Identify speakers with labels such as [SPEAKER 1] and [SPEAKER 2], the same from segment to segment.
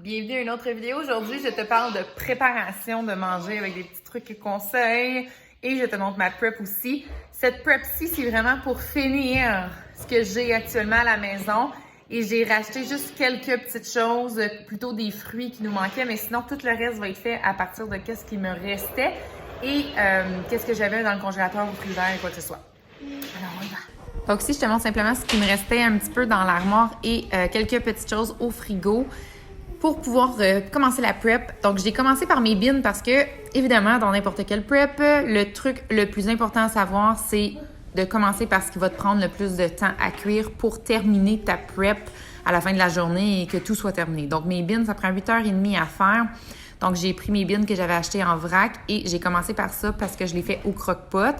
[SPEAKER 1] Bienvenue à une autre vidéo. Aujourd'hui, je te parle de préparation de manger avec des petits trucs et conseils et je te montre ma prep aussi. Cette prep-ci, c'est vraiment pour finir ce que j'ai actuellement à la maison et j'ai racheté juste quelques petites choses, plutôt des fruits qui nous manquaient, mais sinon tout le reste va être fait à partir de qu'est-ce qui me restait et qu'est-ce que j'avais dans le congélateur ou frigidaire et quoi que ce soit. Alors, on y va. Donc ici, je te montre simplement ce qui me restait un petit peu dans l'armoire et quelques petites choses au frigo pour pouvoir commencer la prep. Donc, j'ai commencé par mes beans parce que, évidemment, dans n'importe quelle prep, le truc le plus important à savoir, c'est de commencer par ce qui va te prendre le plus de temps à cuire pour terminer ta prep à la fin de la journée et que tout soit terminé. Donc, mes beans, ça prend 8h30 à faire. Donc, j'ai pris mes beans que j'avais achetés en vrac et j'ai commencé par ça parce que je l'ai fait au croque-pot.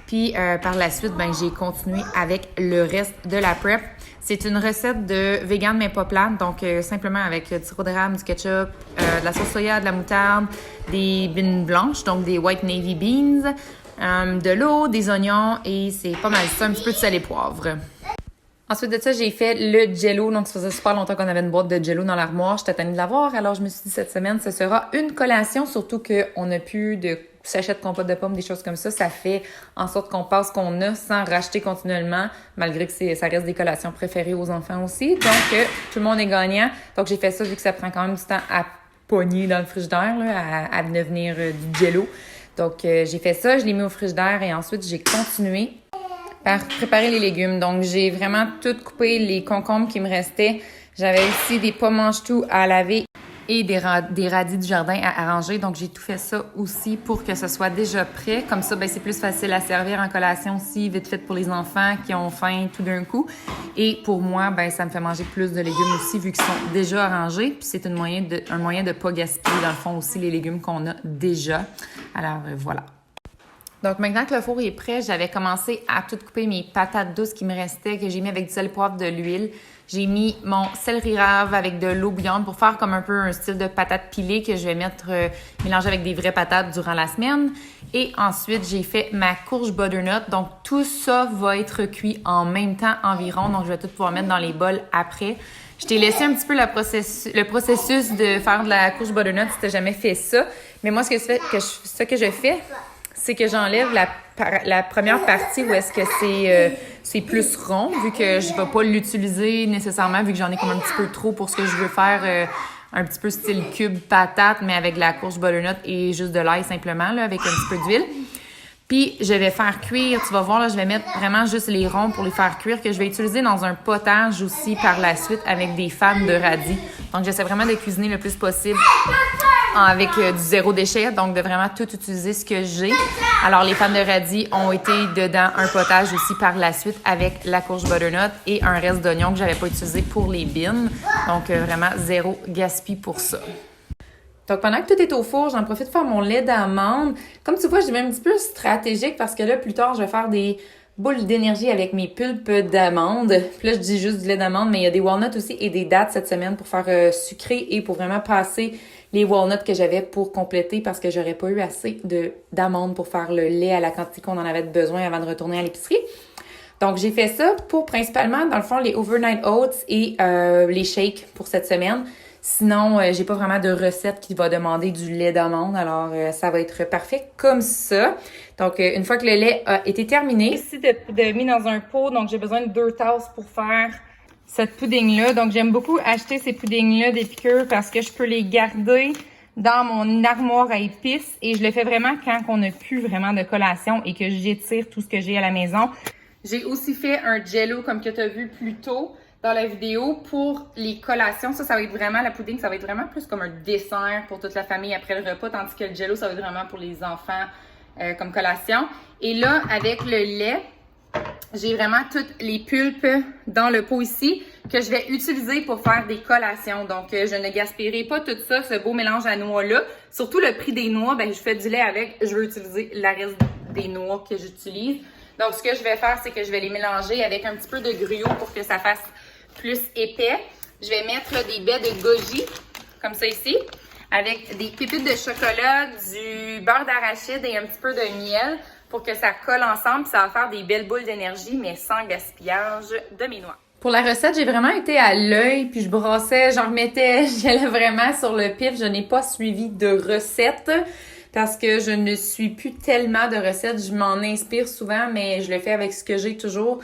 [SPEAKER 1] Puis, par la suite, j'ai continué avec le reste de la prep. C'est une recette de vegan mais pas plate, donc simplement avec du sirop d'érable, du ketchup, de la sauce soya, de la moutarde, des beans blanches, donc des white navy beans, de l'eau, des oignons et c'est pas mal ça, un petit peu de sel et poivre. Ensuite de ça, j'ai fait le jello. Donc, ça faisait super longtemps qu'on avait une boîte de jello dans l'armoire. J'étais tannée de l'avoir. Alors, je me suis dit, cette semaine, ce sera une collation. Surtout qu'on n'a plus de sachets de compote de pommes, des choses comme ça. Ça fait en sorte qu'on passe qu'on a sans racheter continuellement, malgré que ça reste des collations préférées aux enfants aussi. Donc, tout le monde est gagnant. Donc, j'ai fait ça vu que ça prend quand même du temps à pogner dans le frigidaire, là, à devenir du jello. Donc, j'ai fait ça. Je l'ai mis au frigidaire et ensuite, j'ai continué par préparer les légumes. Donc, j'ai vraiment tout coupé les concombres qui me restaient. J'avais aussi des pommes mange-tout à laver et des radis du jardin à arranger. Donc, j'ai tout fait ça aussi pour que ce soit déjà prêt. Comme ça, c'est plus facile à servir en collation aussi, vite fait pour les enfants qui ont faim tout d'un coup. Et pour moi, ça me fait manger plus de légumes aussi vu qu'ils sont déjà arrangés. Puis, c'est un moyen de pas gaspiller, dans le fond, aussi les légumes qu'on a déjà. Alors, voilà. Donc, maintenant que le four est prêt, j'avais commencé à tout couper mes patates douces qui me restaient, que j'ai mis avec du sel, poivre, de l'huile. J'ai mis mon céleri rave avec de l'eau bouillante pour faire comme un peu un style de patate pilée que je vais mettre mélanger avec des vraies patates durant la semaine. Et ensuite, j'ai fait ma courge butternut. Donc, tout ça va être cuit en même temps environ. Donc, je vais tout pouvoir mettre dans les bols après. Je t'ai laissé un petit peu le processus de faire de la courge butternut si tu n'as jamais fait ça. Mais moi, ce que je fais, c'est que j'enlève la première partie où est-ce que c'est plus rond, vu que je ne vais pas l'utiliser nécessairement, vu que j'en ai comme un petit peu trop pour ce que je veux faire, un petit peu style cube patate, mais avec de la courge butternut et juste de l'ail simplement, là, avec un petit peu d'huile. Puis, je vais faire cuire, tu vas voir, là, je vais mettre vraiment juste les ronds pour les faire cuire, que je vais utiliser dans un potage aussi par la suite avec des fans de radis. Donc, j'essaie vraiment de cuisiner le plus possible avec du zéro déchet, donc de vraiment tout utiliser ce que j'ai. Alors, les fans de radis ont été dedans un potage aussi par la suite avec la courge butternut et un reste d'oignon que j'avais pas utilisé pour les beans. Donc, vraiment zéro gaspille pour ça. Donc, pendant que tout est au four, j'en profite pour faire mon lait d'amande. Comme tu vois, je vais un petit peu stratégique parce que là, plus tard, je vais faire des boules d'énergie avec mes pulpes d'amandes. Puis là, je dis juste du lait d'amande, mais il y a des walnuts aussi et des dattes cette semaine pour faire sucré et pour vraiment passer les walnuts que j'avais pour compléter parce que j'aurais pas eu assez d'amandes pour faire le lait à la quantité qu'on en avait besoin avant de retourner à l'épicerie. Donc, j'ai fait ça pour principalement, dans le fond, les overnight oats et les shakes pour cette semaine. Sinon, j'ai pas vraiment de recette qui va demander du lait d'amande, alors ça va être parfait comme ça. Donc, une fois que le lait a été terminé, ici de mis dans un pot, donc j'ai besoin de 2 tasses pour faire cette pudding-là. Donc, j'aime beaucoup acheter ces puddings-là d'Épicure parce que je peux les garder dans mon armoire à épices et je le fais vraiment quand on n'a plus vraiment de collation et que j'étire tout ce que j'ai à la maison. J'ai aussi fait un jello comme que tu as vu plus tôt dans la vidéo pour les collations. Ça va être vraiment, la pudding, ça va être vraiment plus comme un dessert pour toute la famille après le repas, tandis que le jello, ça va être vraiment pour les enfants comme collation. Et là, avec le lait, j'ai vraiment toutes les pulpes dans le pot ici que je vais utiliser pour faire des collations. Donc, je ne gaspillerai pas tout ça, ce beau mélange à noix-là. Surtout le prix des noix, je fais du lait avec, je vais utiliser la reste des noix que j'utilise. Donc, ce que je vais faire, c'est que je vais les mélanger avec un petit peu de gruau pour que ça fasse plus épais. Je vais mettre des baies de goji, comme ça ici, avec des pépites de chocolat, du beurre d'arachide et un petit peu de miel pour que ça colle ensemble. Puis ça va faire des belles boules d'énergie, mais sans gaspillage de mes noix.
[SPEAKER 2] Pour la recette, j'ai vraiment été à l'œil, puis je brassais, j'en remettais, j'allais vraiment sur le pif. Je n'ai pas suivi de recette parce que je ne suis plus tellement de recettes. Je m'en inspire souvent, mais je le fais avec ce que j'ai toujours.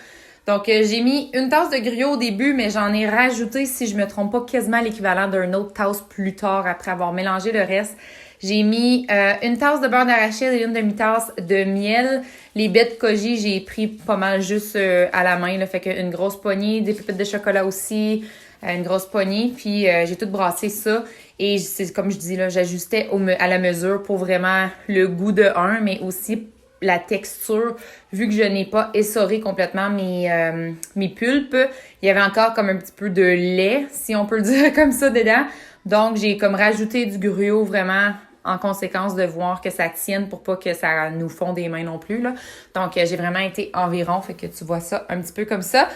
[SPEAKER 2] Donc, j'ai mis une tasse de gruau au début, mais j'en ai rajouté, si je me trompe pas, quasiment l'équivalent d'une autre tasse plus tard après avoir mélangé le reste. J'ai mis une tasse de beurre d'arachide et une demi-tasse de miel. Les baies de koji, j'ai pris pas mal juste à la main, là, fait qu'une grosse poignée, des pépites de chocolat aussi, une grosse poignée, puis j'ai tout brassé ça. Et c'est comme je dis là, j'ajustais à la mesure pour vraiment le goût de un, mais aussi la texture, vu que je n'ai pas essoré complètement mes pulpes. Il y avait encore comme un petit peu de lait, si on peut le dire comme ça, dedans. Donc, j'ai comme rajouté du gruau vraiment en conséquence de voir que ça tienne pour pas que ça nous fonde des mains non plus, là. Donc, j'ai vraiment été environ, fait que tu vois ça un petit peu comme ça.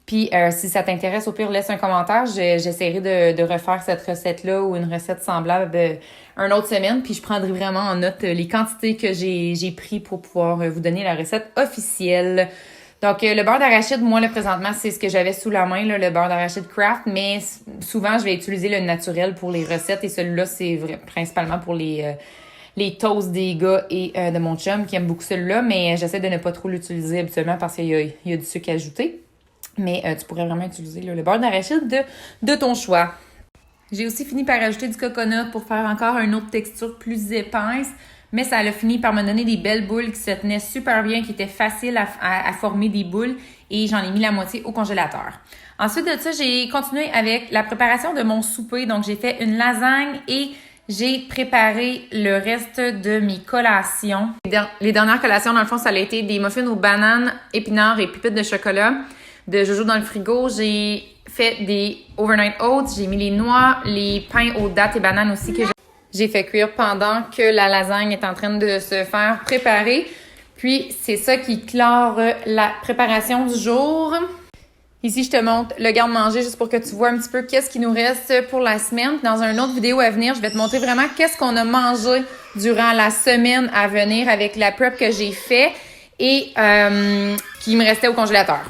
[SPEAKER 2] Puis, si ça t'intéresse, au pire, laisse un commentaire. J'essaierai de refaire cette recette-là ou une recette semblable une autre semaine. Puis, je prendrai vraiment en note les quantités que j'ai pris pour pouvoir vous donner la recette officielle. Donc, le beurre d'arachide, moi, là, présentement, c'est ce que j'avais sous la main, là, le beurre d'arachide Kraft. Mais souvent, je vais utiliser le naturel pour les recettes. Et celui-là, c'est principalement pour les toasts des gars et de mon chum qui aime beaucoup celui-là. Mais j'essaie de ne pas trop l'utiliser habituellement parce qu'il y a du sucre ajouté. Mais tu pourrais vraiment utiliser là, le beurre d'arachide de ton choix. J'ai aussi fini par ajouter du coconut pour faire encore une autre texture plus épaisse. Mais ça a fini par me donner des belles boules qui se tenaient super bien, qui étaient faciles à former des boules. Et j'en ai mis la moitié au congélateur. Ensuite de ça, j'ai continué avec la préparation de mon souper. Donc, j'ai fait une lasagne et j'ai préparé le reste de mes collations. Les dernières collations, dans le fond, ça a été des muffins aux bananes, épinards et pépites de chocolat de Jojo dans le frigo. J'ai fait des overnight oats, j'ai mis les noix, les pains aux dattes et bananes aussi que j'ai fait cuire pendant que la lasagne est en train de se faire préparer. Puis, c'est ça qui clore la préparation du jour. Ici, je te montre le garde-manger juste pour que tu vois un petit peu qu'est-ce qui nous reste pour la semaine. Dans une autre vidéo à venir, je vais te montrer vraiment qu'est-ce qu'on a mangé durant la semaine à venir avec la prep que j'ai fait et qui me restait au congélateur.